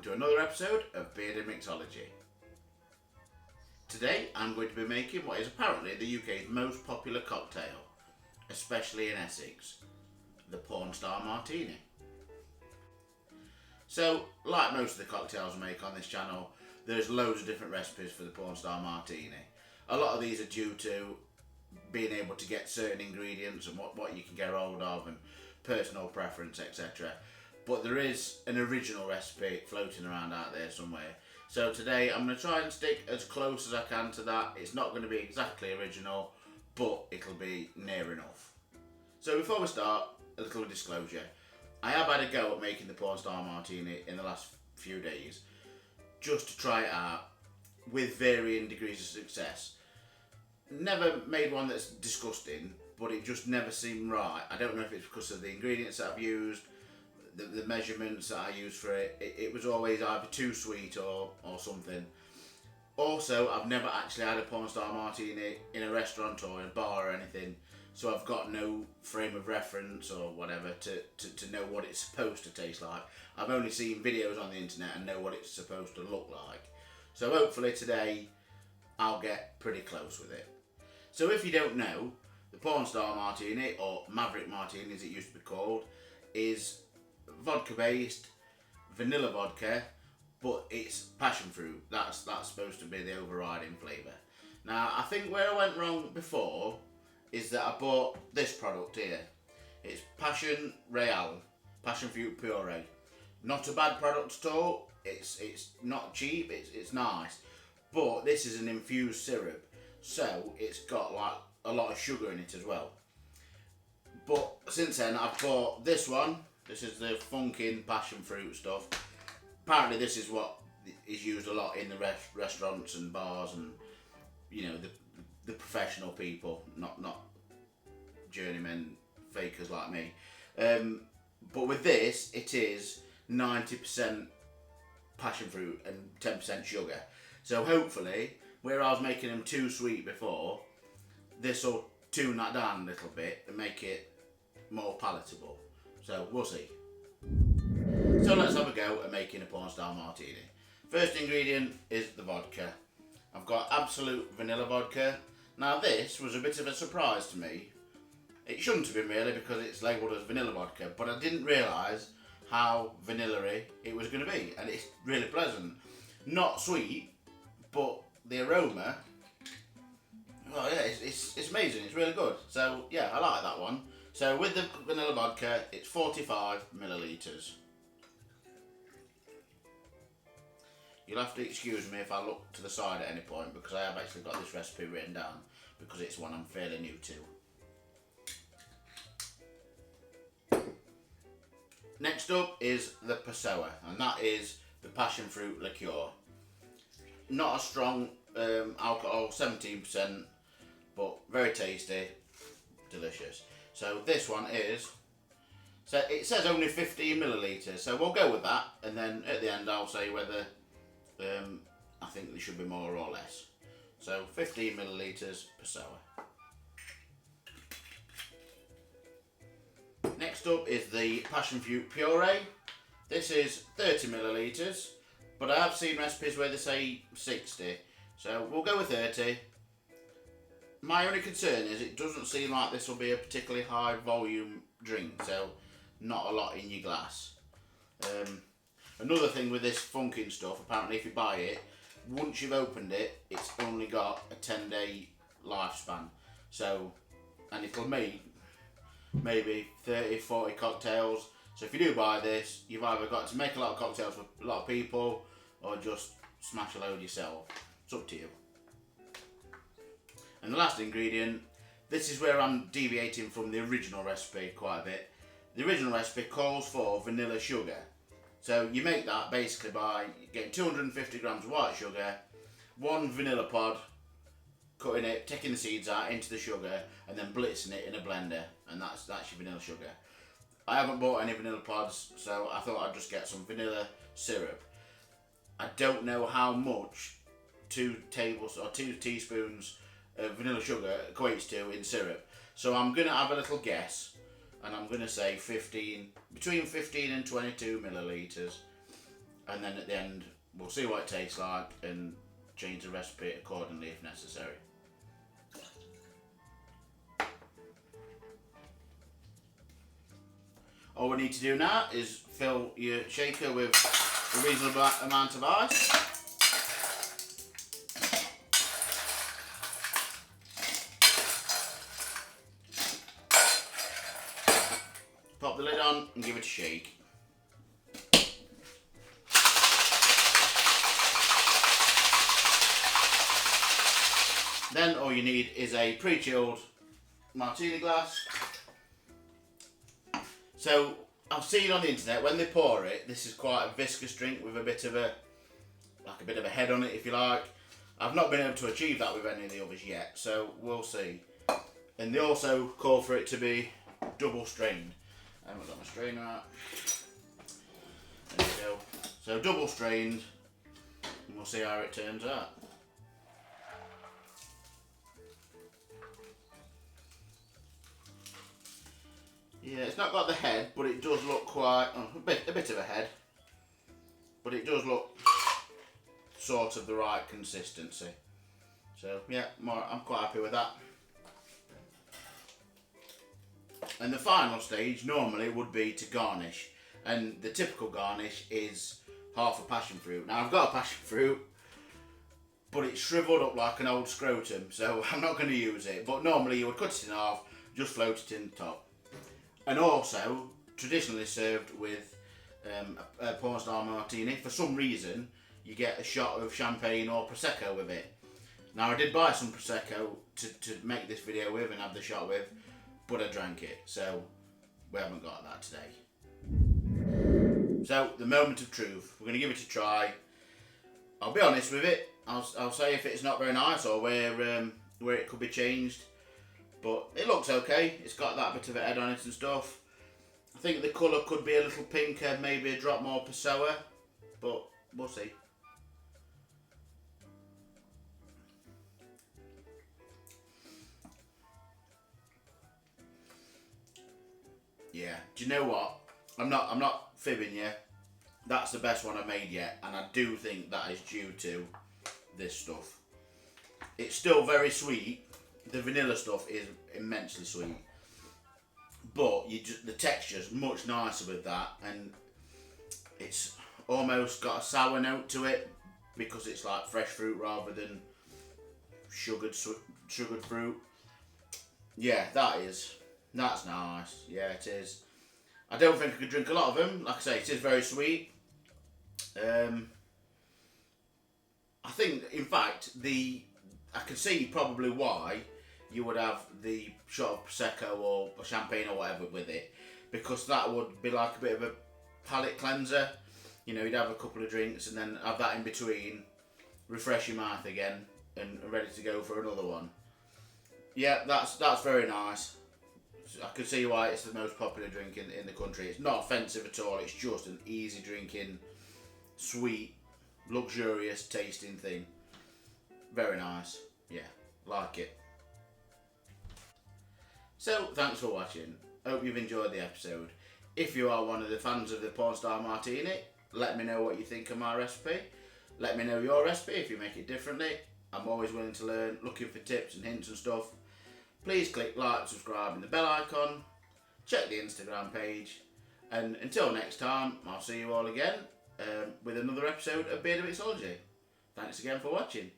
to another episode of Beard and Mixology. Today I'm going to be making what is apparently the UK's most popular cocktail, especially in Essex, the Pornst Martini. So, like most of the cocktails I make on this channel, there's loads of different recipes for the Pornst Martini. A lot of these are due to being able to get certain ingredients and what you can get hold of and personal preference, etc. But there is an original recipe floating around out there somewhere. So today I'm going to try and stick as close as I can to that. It's not going to be exactly original, but it'll be near enough. So before we start, a little disclosure. I have had a go at making the Pornst Martini in the last few days, just to try it out, with varying degrees of success. Never made one that's disgusting, but it just never seemed right. I don't know if it's because of the ingredients that I've used, the measurements that I used for it. It was always either too sweet or something. Also, I've never actually had a Pornst Martini in a restaurant or in a bar or anything, so I've got no frame of reference or whatever to know what it's supposed to taste like. I've only seen videos on the internet and know what it's supposed to look like. So hopefully today I'll get pretty close with it. So if you don't know, the Pornst Martini, or Maverick Martini as it used to be called, is vodka based, vanilla vodka, but it's passion fruit. That's supposed to be the overriding flavour. Now I think where I went wrong before is that I bought this product here. It's Passion Real, passion fruit puree. Not a bad product at all. It's not cheap, it's nice. But this is an infused syrup, so it's got like a lot of sugar in it as well. But since then I've bought this one. This is the funkin' passion fruit stuff. Apparently this is what is used a lot in the restaurants and bars and, you know, the professional people, not journeymen fakers like me. But with this, it is 90% passion fruit and 10% sugar. So hopefully, where I was making them too sweet before, this will tune that down a little bit and make it more palatable. So we'll see. So let's have a go at making a Pornst Martini. First ingredient is the vodka. I've got absolute vanilla vodka. Now this was a bit of a surprise to me. It shouldn't have been really because it's labelled as vanilla vodka, but I didn't realise how vanilla-y it was going to be, and it's really pleasant. Not sweet, but the aroma, oh yeah, it's amazing, it's really good. So yeah, I like that one. So with the vanilla vodka, it's 45 millilitres. You'll have to excuse me if I look to the side at any point because I have actually got this recipe written down because it's one I'm fairly new to. Next up is the Passoa, and that is the passion fruit liqueur. Not a strong alcohol, 17%, but very tasty, delicious. So this one is, so it says only 15 millilitres, so we'll go with that, and then at the end I'll say whether I think there should be more or less. So 15 millilitres Passoa. Next up is the passion fruit puree. This is 30 millilitres, but I have seen recipes where they say 60, so we'll go with 30. My only concern is it doesn't seem like this will be a particularly high volume drink, so not a lot in your glass. Another thing with this funkin' stuff, apparently if you buy it, once you've opened it, it's only got a 10-day lifespan. So, and it'll make maybe 30, 40 cocktails. So if you do buy this, you've either got to make a lot of cocktails for a lot of people, or just smash a load yourself. It's up to you. And the last ingredient, this is where I'm deviating from the original recipe quite a bit. The original recipe calls for vanilla sugar. So you make that basically by getting 250 grams of white sugar, one vanilla pod, cutting it, taking the seeds out into the sugar, and then blitzing it in a blender, and that's your vanilla sugar. I haven't bought any vanilla pods, so I thought I'd just get some vanilla syrup. I don't know how much 2 teaspoons of vanilla sugar equates to in syrup, so I'm going to have a little guess, and I'm going to say between 15 and 22 millilitres. and then at the end we'll see what it tastes like and change the recipe accordingly if necessary. All we need to do now is fill your shaker with a reasonable amount of ice. Pop the lid on and give it a shake. Then all you need is a pre-chilled martini glass. So I've seen on the internet when they pour it, this is quite a viscous drink with a bit of a head on it, if you like. I've not been able to achieve that with any of the others yet, so we'll see. And they also call for it to be double strained. I haven't got my strainer out. There we go. So double strained, and we'll see how it turns out. Yeah, it's not got the head, but it does look quite a bit of a head. But it does look sort of the right consistency. So yeah, I'm quite happy with that. And the final stage normally would be to garnish, and the typical garnish is half a passion fruit. Now I've got a passion fruit, but it's shriveled up like an old scrotum, so I'm not going to use it. But normally you would cut it in half, just float it in the top. And also, traditionally served with a Pornst Martini. For some reason, you get a shot of champagne or Prosecco with it. Now, I did buy some Prosecco to make this video with and have the shot with, but I drank it, so we haven't got that today. So, the moment of truth. We're going to give it a try. I'll be honest with it. I'll say if it's not very nice or where it could be changed. But it looks okay. It's got that bit of a head on it and stuff. I think the colour could be a little pinker, maybe a drop more Passoa, but we'll see. Yeah, do you know what? I'm not fibbing you. That's the best one I've made yet, and I do think that is due to this stuff. It's still very sweet. The vanilla stuff is immensely sweet, but the texture's much nicer with that, and it's almost got a sour note to it because it's like fresh fruit rather than sugared fruit. Yeah, that's nice. Yeah, it is. I don't think I could drink a lot of them. Like I say, it is very sweet. I think, in fact, I can see probably why you would have the shot of Prosecco or champagne or whatever with it, because that would be like a bit of a palate cleanser. You know, you'd have a couple of drinks and then have that in between, refresh your mouth again, and ready to go for another one. Yeah, that's very nice. I can see why it's the most popular drink in the country. It's not offensive at all. It's just an easy drinking, sweet, luxurious tasting thing. Very nice. Yeah, like it. So, thanks for watching. Hope you've enjoyed the episode. If you are one of the fans of the Pornst Martini, let me know what you think of my recipe. Let me know your recipe if you make it differently. I'm always willing to learn, looking for tips and hints and stuff. Please click like, subscribe and the bell icon. Check the Instagram page. And until next time, I'll see you all again with another episode of Beard of Mixology. Thanks again for watching.